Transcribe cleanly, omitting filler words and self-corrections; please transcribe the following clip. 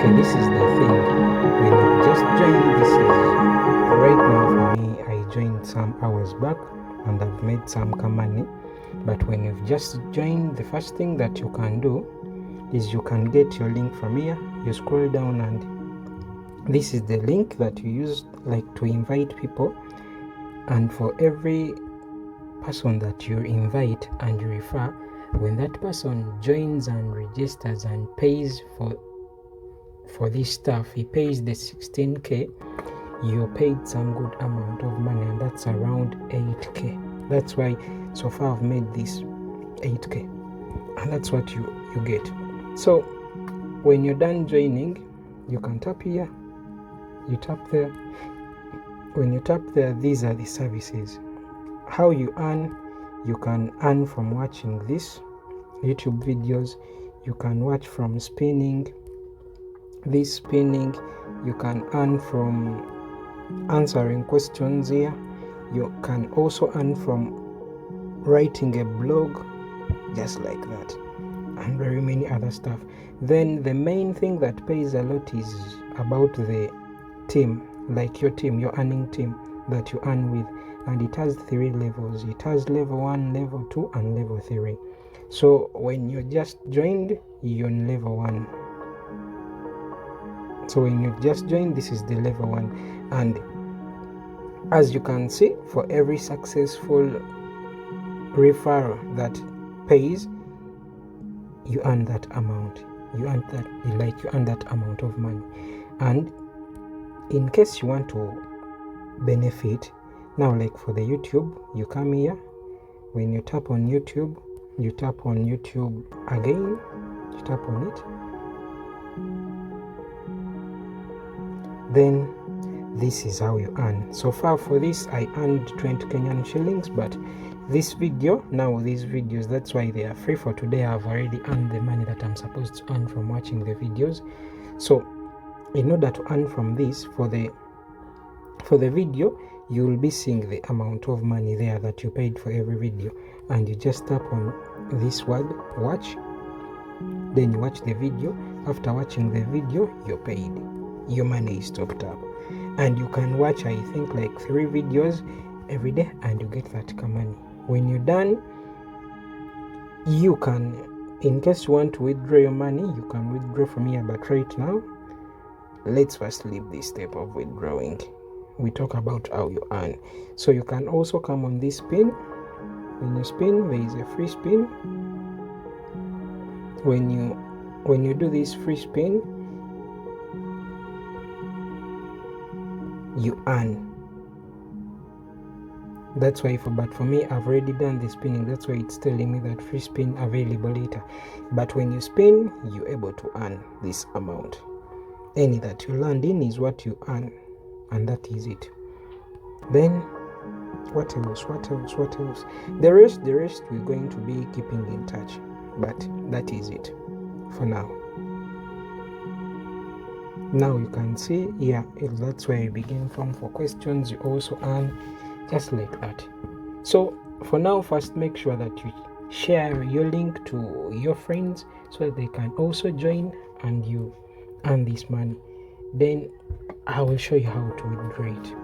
Okay, this is the thing. When you just join, this is right now for me. I joined some hours back and I've made some money. But when you've just joined, the first thing that you can do is you can get your link from here. You scroll down and this is the link that you use like to invite people. And for every person that you invite and you refer, when that person joins and registers and pays for this stuff, he pays the 16k, you paid some good amount of money, and that's around 8k. That's why so far I've made this 8k, and that's what you get. So when you're done joining, you can tap here, you tap there. When you tap there, these are the services. How you earn: you can earn from watching these YouTube videos, you can watch from spinning. This spinning, you can earn from answering questions here. You can also earn from writing a blog, just like that, and very many other stuff. Then the main thing that pays a lot is about the team, like your team, your earning team that you earn with, and it has 3 levels. It has level 1, level 2, and level 3. So when you just joined, you're on level 1. So when you've just joined, this is the level 1, and as you can see, for every successful referral that pays, you earn that amount. You earn that amount of money. And in case you want to benefit, now like for the YouTube, you come here. When you tap on YouTube, you tap on YouTube again, you tap on it. Then this is how you earn. So far for this, I earned 20 Kenyan shillings, but this video, now these videos, that's why they are free for today. I've already earned the money that I'm supposed to earn from watching the videos. So in order to earn from this, for the video, you will be seeing the amount of money there that you paid for every video, and you just tap on this word watch, then you watch the video. After watching the video, you're paid. Your money is topped up, and you can watch, I think, like 3 videos every day, and you get that money. When you're done, you can, in case you want to withdraw your money, you can withdraw from here. But right now, let's first leave this step of withdrawing. We talk about how you earn. So you can also come on this spin. When you spin, there is a free spin. When you do this free spin, you earn. That's why but for me, I've already done the spinning. That's why it's telling me that free spin available later. But when you spin, you're able to earn this amount. Any that you land in is what you earn, and that is it. Then what else? The rest we're going to be keeping in touch, but that is it for now. Now you can see here, that's where you begin from. For questions, you also earn just like that. So for now, first make sure that you share your link to your friends so that they can also join and you earn this money. Then I will show you how to withdraw it.